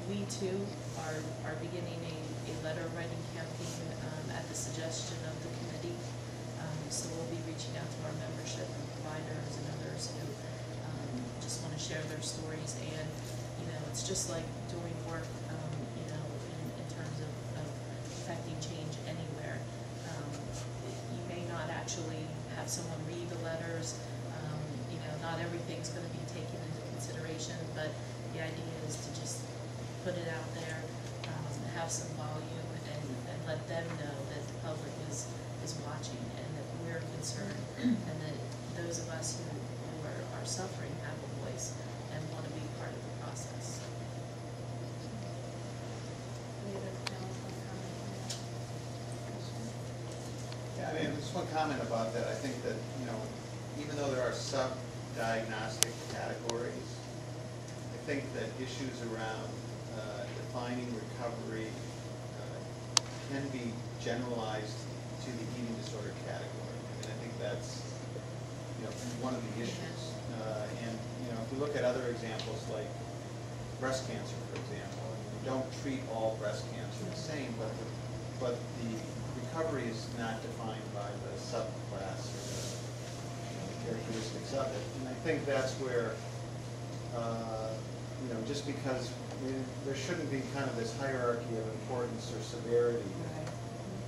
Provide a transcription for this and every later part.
we too are beginning a letter writing campaign at the suggestion of the committee. So we'll be reaching out to our membership and providers and others who just want to share their stories. And it's just like doing work, in terms of affecting change anywhere. You may not actually have someone read the letters. Not everything's going to be taken into consideration, but the idea is to just put it out there, have some volume, and let them know that the public is watching and that we're concerned, and that those of us who are suffering have a voice and want to be part of the process. Yeah, I mean, just one comment about that. I think that, even though there are sub-diagnostic categories, I think that issues around defining recovery can be generalized to the eating disorder category. I mean, I think that's, one of the issues. And, if you look at other examples like breast cancer, for example, you don't treat all breast cancer the same, but the recovery is not defined by the subclass or the characteristics of it. And I think that's where, just because there shouldn't be kind of this hierarchy of importance or severity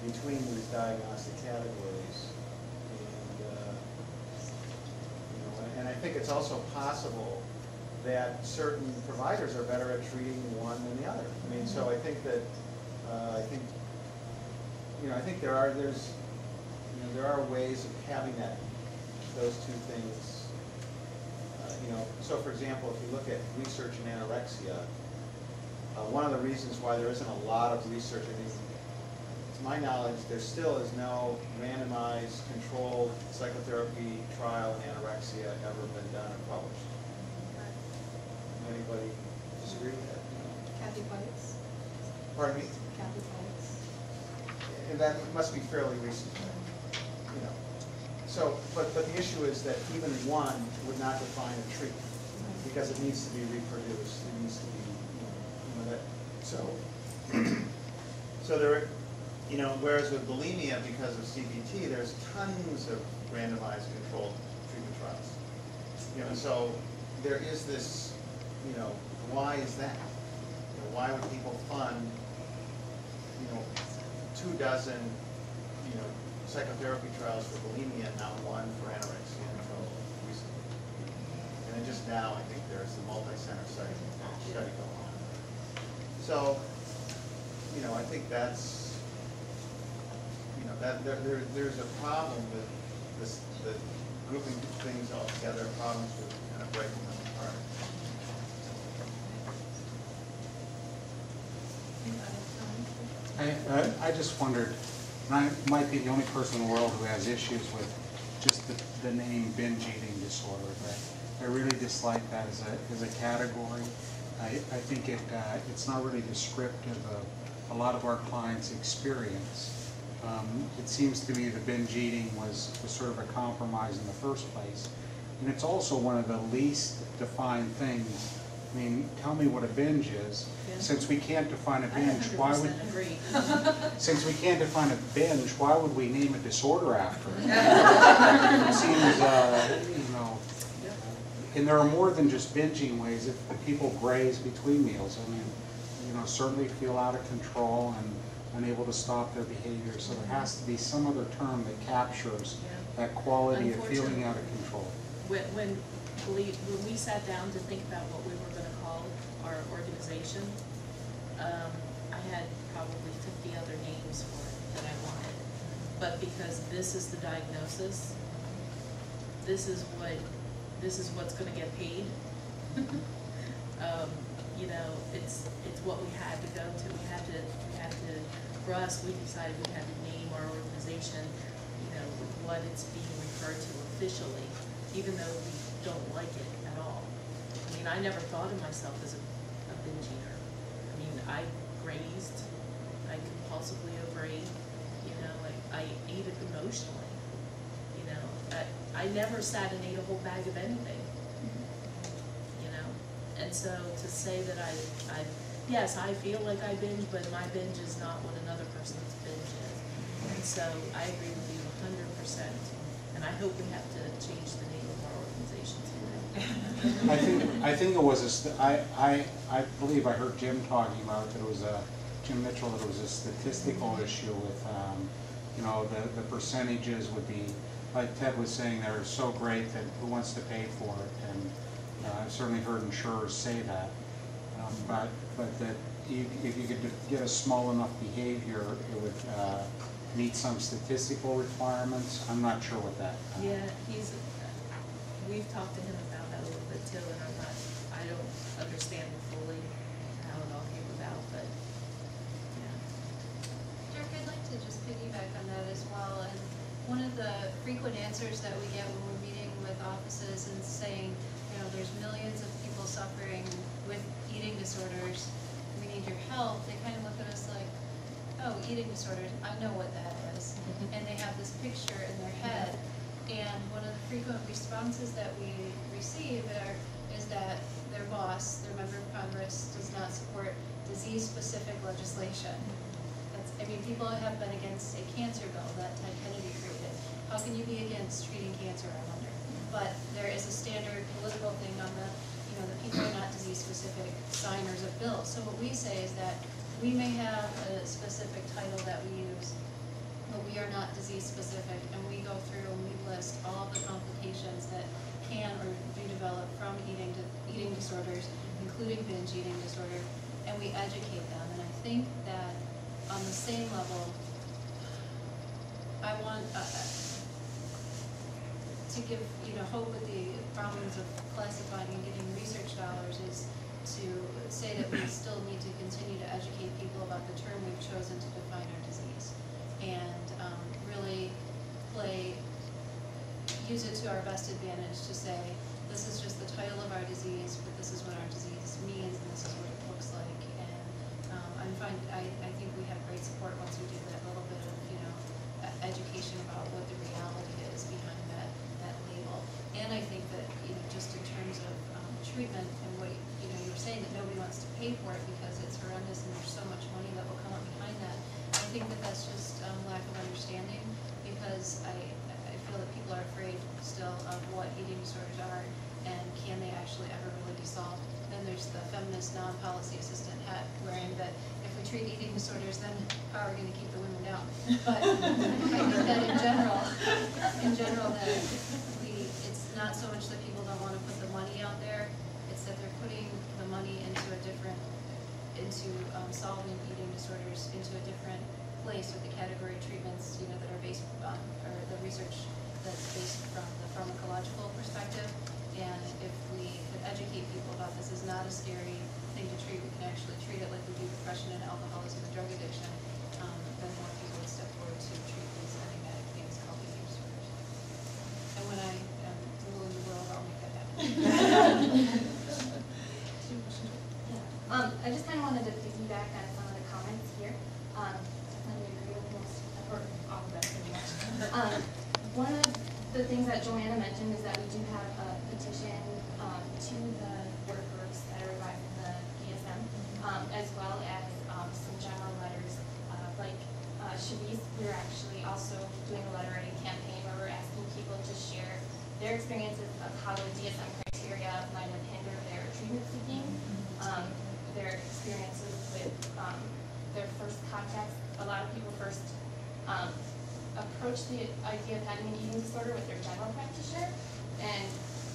between these diagnostic categories. And I think it's also possible that certain providers are better at treating one than the other. I mean, so I think that I think there are ways of having those two things. So for example, if you look at research in anorexia, one of the reasons why there isn't a lot of research, I mean, to my knowledge, there still is no randomized controlled psychotherapy trial in anorexia ever been done or published. Anybody disagree with that? Kathy Bites. Pardon me? Kathy Bites. And that must be fairly recent. So, but the issue is that even one would not define a treatment because it needs to be reproduced. It needs to be, so there, whereas with bulimia, because of CBT, there's tons of randomized controlled treatment trials. So there is this, why is that? Why would people fund, 24, psychotherapy trials for bulimia, not one for anorexia until recently? And then just now, I think there's the multi-center study going on. So, I think that's, that there's a problem with this, the grouping things all together, problems with kind of breaking them apart. I just wondered, and I might be the only person in the world who has issues with just the name binge eating disorder. I really dislike that as a category. I think it's not really descriptive of a lot of our clients' experience. It seems to me the binge eating was sort of a compromise in the first place. And it's also one of the least defined things. I mean, tell me what a binge is. Yeah. Since we can't define a binge, why would agree. since we can't define a binge, why would we name a disorder after it? It seems, and there are more than just binging ways. If the people graze between meals, I mean, certainly feel out of control and unable to stop their behavior. So there has to be some other term that captures that quality of feeling out of control. When we sat down to think about what we were going to call our organization, I had probably 50 other names for it that I wanted. But because this is the diagnosis, this is what's going to get paid. It's what we had to go to. We had to. For us, we decided we had to name our organization, with what it's being referred to officially, even though we don't like it at all. I mean, I never thought of myself as a binge eater. I mean, I grazed, I compulsively overate, I ate it emotionally. I never sat and ate a whole bag of anything. And so to say that I've yes, I feel like I binge, but my binge is not what another person's binge is. And so I agree with you 100%, and I hope we have to change the name of our organization to I think it was I believe I heard Jim talking about that it was Jim Mitchell, that it was a statistical issue with, you know, the percentages would be, like Ted was saying, they're so great that who wants to pay for it? And I've certainly heard insurers say that. But that if you could get a small enough behavior, it would meet some statistical requirements. I'm not sure what that. Yeah, we've talked to him about that a little bit too, and I don't understand fully how it all came about, but, yeah. Dirk, I'd like to just piggyback on that as well. And one of the frequent answers that we get when we're meeting with offices and saying, you know, there's millions of people suffering with eating disorders, we need your help, they kind of look at us like, oh, eating disorders, I know what that is. And they have this picture in their head. And one of the frequent responses that we receive is that their boss, their member of Congress, does not support disease-specific legislation. I mean, people have been against a cancer bill that Ted Kennedy created. How can you be against treating cancer, I wonder? But there is a standard political thing on the, you know, the people are not disease-specific signers of bills. So what we say is that we may have a specific title that we use, but we are not disease-specific, and we go through and we list all of the complications that can or do develop from eating disorders, including binge eating disorder, and we educate them. And I think that on the same level, I want to give, you know, hope with the problems of classifying and getting research dollars is to say that we still need to continue to educate people about the term we've chosen to define our disease, and really use it to our best advantage to say, this is just the title of our disease, but this is what our disease means, and this is what it looks like. And I think we have great support once we do that little bit of, you know, education about what the reality is behind that label. And I think that, you know, just in terms of treatment and what, you know, you were saying that nobody wants to pay for it because it's horrendous and there's so much money that will come up behind that. I think that that's just lack of understanding, because I feel that people are afraid still of what eating disorders are and can they actually ever really be solved. Then there's the feminist non-policy assistant hat wearing that if we treat eating disorders, then how are we going to keep the women down? But I think that in general that it's not so much that people don't want to put the money out there, it's that they're putting the money into solving eating disorders into a different place with the category treatments, you know, that are based on, or the research that's based from the pharmacological perspective. And if we could educate people about this is not a scary thing to treat, we can actually treat it like we do depression and alcoholism and drug addiction, then more people would step forward to treat these enigmatic things called eating disorders. And when I am ruling the world, I'll make that happen. I just kind of wanted to piggyback on some of the comments here. Definitely agree with most, or all of them pretty much. One of the things that Joanna mentioned is that we do have a petition to the work groups that are revised in the DSM, as well as some general letters. Like Shanice, we're actually also doing a letter writing campaign where we're asking people to share their experiences of how the DSM criteria might hinder their treatment seeking, their experiences with their first contacts. A lot of people first approach the idea of having an eating disorder with their general practitioner, and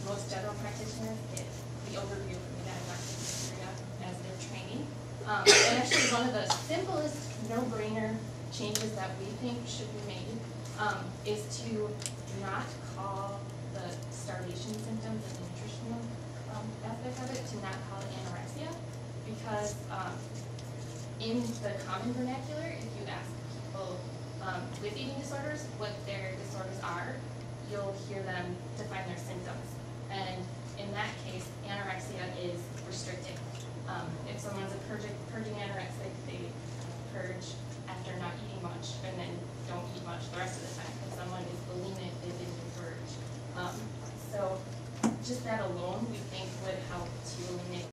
most general practitioners get the overview from the diagnostic criteria as their training. And actually one of the simplest no-brainer changes that we think should be made is to not call the starvation symptoms and the nutritional aspect of it, to not call it anorexia, because in the common vernacular, if you ask people with eating disorders what their disorders are, you'll hear them define their symptoms. And in that case, anorexia is restricting. If someone's a purging anorexic, they purge after not eating much and then don't eat much the rest of the time. If someone is